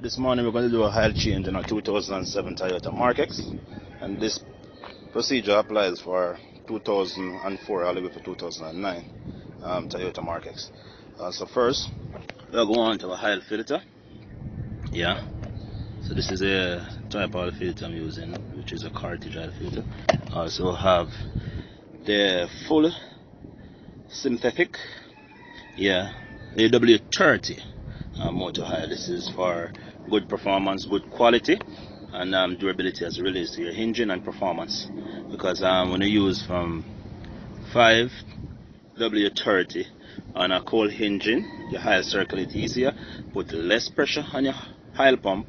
This morning we're going to do a oil change in a 2007 Toyota Markx, and this procedure applies for 2004 all the way to 2009 Toyota Markx. So first we'll go on to a oil filter. Yeah, so this is a type of oil filter I'm using, which is a cartridge oil filter. I also have the full synthetic, yeah, AW30 motor oil. This is for good performance, good quality, and durability as it relates to your engine and performance. Because when you use from 5W30 on a cold engine, your oil circulate easier, put less pressure on your oil pump,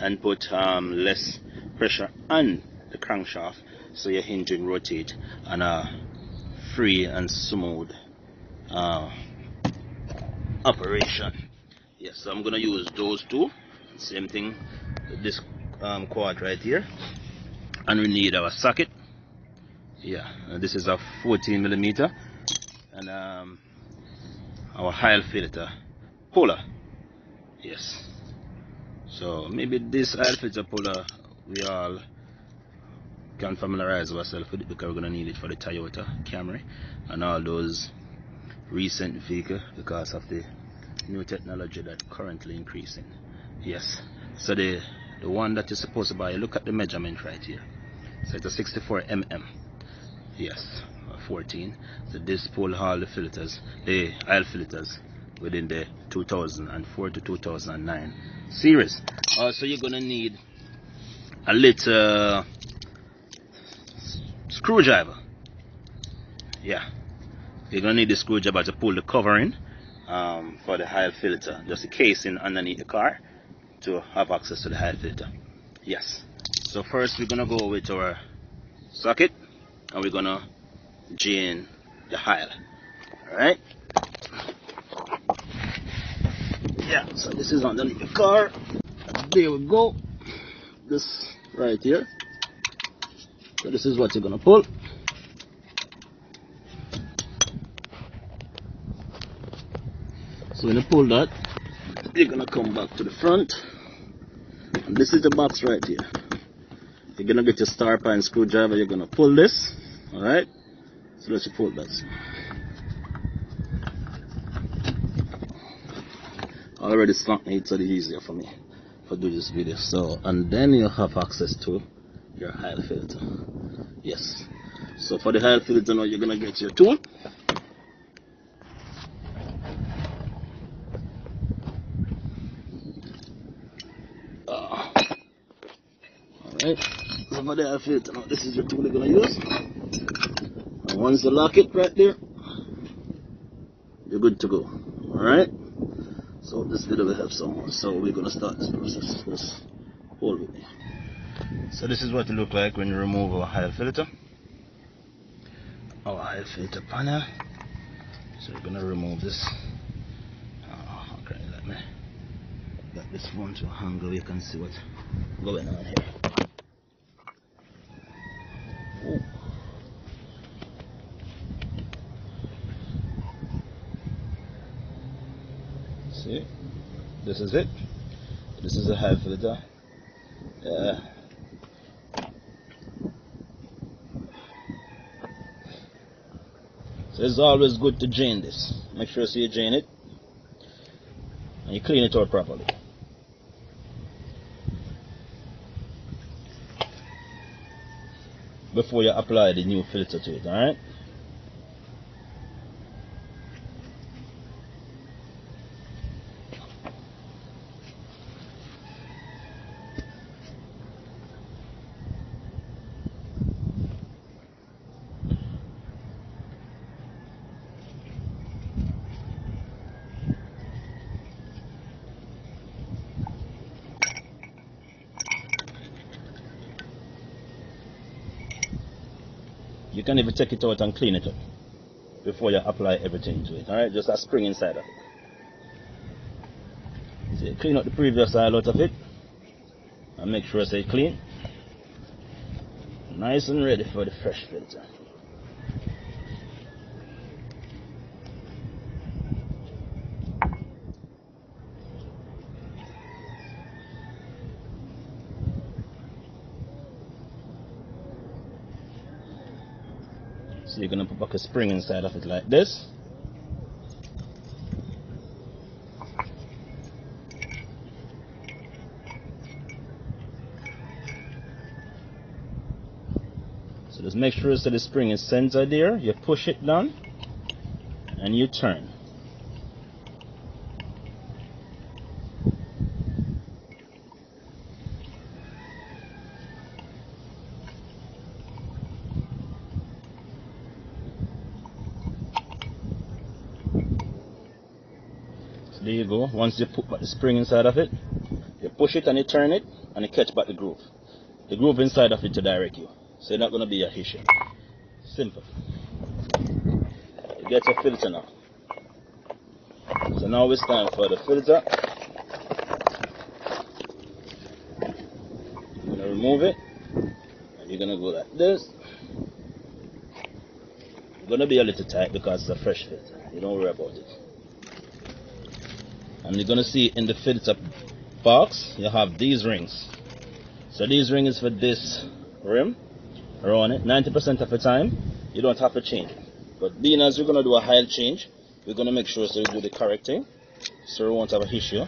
and put less pressure on the crankshaft, so your engine rotate on a free and smooth operation. Yes, so I'm gonna use those two. Same thing with this quad right here, and we need our socket. Yeah, this is a 14mm, and our oil filter puller. Yes, so maybe this oil filter puller we all can familiarize ourselves with it, because we're gonna need it for the Toyota Camry and all those recent vehicles because of the new technology that currently increasing. Yes, so the one that you're supposed to buy, look at the measurement right here. So it's a 64mm. Yes, 14. So this pull all the filters, the oil filters, within the 2004 to 2009 series. Also, you're gonna need a little screwdriver. Yeah, you're gonna need the screwdriver to pull the covering for the oil filter, just the casing underneath the car, to have access to the oil filter. Yes, so first we're gonna go with our socket, and we're gonna drain the oil. Alright, yeah, so this is underneath the car. There we go, this right here. So this is what you're gonna pull. So when you pull that, you're gonna come back to the front, and this is the box right here. You're gonna get your starter and screwdriver. You're gonna pull this. Alright, so let's pull that. I already slumped it, so it's easier for me to do this video. So, and then you have access to your oil filter. Yes, so for the oil filter now, you're gonna get your tool. Alright, so for the oil filter now, this is your tool you're gonna use. And once you lock it right there, you're good to go. Alright, so this video will help someone. So we're gonna start this process. Just hold with me. So this is what it looks like when you remove our oil filter. Our oil filter panel. So we're gonna remove this. Okay, let me get this one to an angle. You can see what's going on here. Ooh. See, this is it. This is a oil filter. So it's always good to drain this. Make sure you drain it and you clean it out properly. Before you apply the new filter to it, alright? You can even take it out and clean it up before you apply everything to it. Alright, just a spring inside of it. So clean up the previous oil out of it and make sure it's clean, nice and ready for the fresh filter. So you're gonna put back a spring inside of it like this. So just make sure that the spring is centered there. You push it down and you turn. So there you go. Once you put back the spring inside of it, you push it and you turn it and you catch back the groove. The groove inside of it to direct you. So you're not going to be a issue. Simple. You get your filter now. So now it's time for the filter. You're going to remove it. And you're going to go like this. It's going to be a little tight because it's a fresh filter. You don't worry about it. And you're going to see in the filter box, you have these rings. So these rings for this rim around it. 90% of the time, you don't have to change it. But being as we're going to do a oil change, we're going to make sure so we do the correct thing, so we won't have an issue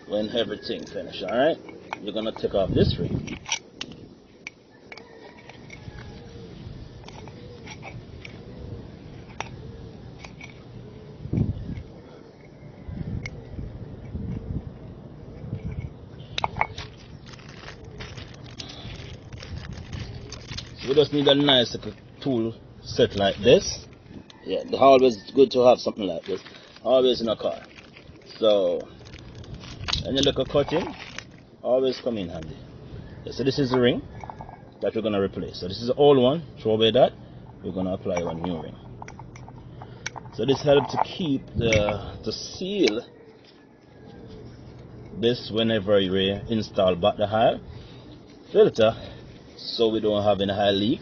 when everything finishes. Alright? You're going to take off this ring. We just need a nice little tool set like this. Yeah, always good to have something like this. Always in a car. So, any little cutting, always come in handy. Yeah, so this is the ring that we're going to replace. So this is the old one. Throw away that. We're going to apply one new ring. So this helps to keep to seal this whenever you install back the oil filter, so we don't have any oil leak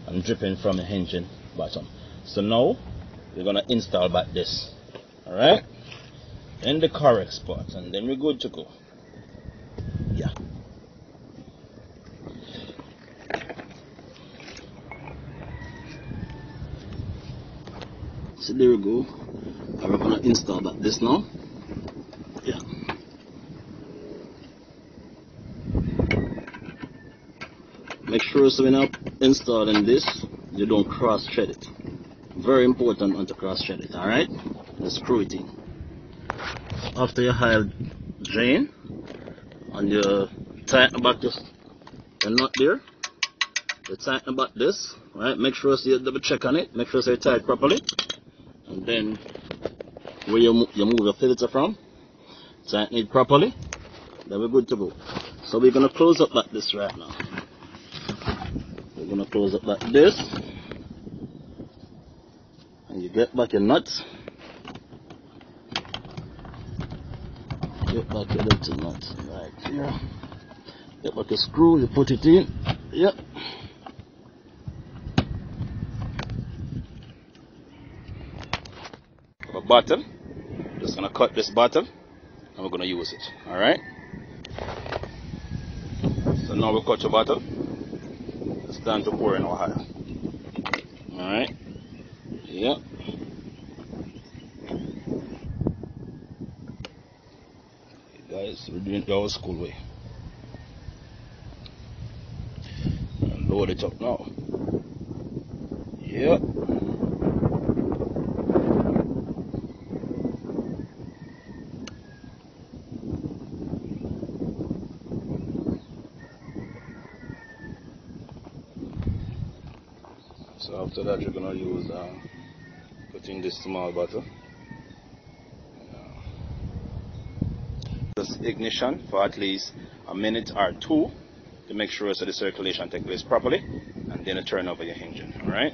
and dripping from the engine bottom. So now we're gonna install back this, alright, in the correct spot, and then we're good to go. Yeah. So there we go. And we're gonna install back this now. Yeah. Make sure so when you're installing this, you don't cross thread it. Very important not to cross thread it, alright? Just screw it in. After you oil drain and you tighten back the nut there, you tighten back this, right? Make sure so you double check on it, make sure so you tie it properly, and then where you move your filter from, tighten it properly, then we're good to go. So we're gonna close up like this right now. We're gonna close up like this, and you get back your nuts. Get back your little nut right here. Get back your screw, you put it in. Yep. A bottle. Just gonna cut this bottle, and we're gonna use it. All right. So now we cut your bottle. It's time to pour in our oil. Alright. Yep. Guys, we're doing it the old school way. And load it up now. Yep. So after that, you're gonna use put in this small bottle. Just ignition for at least a minute or two to make sure so the circulation takes place properly, and then you turn over your engine. All right.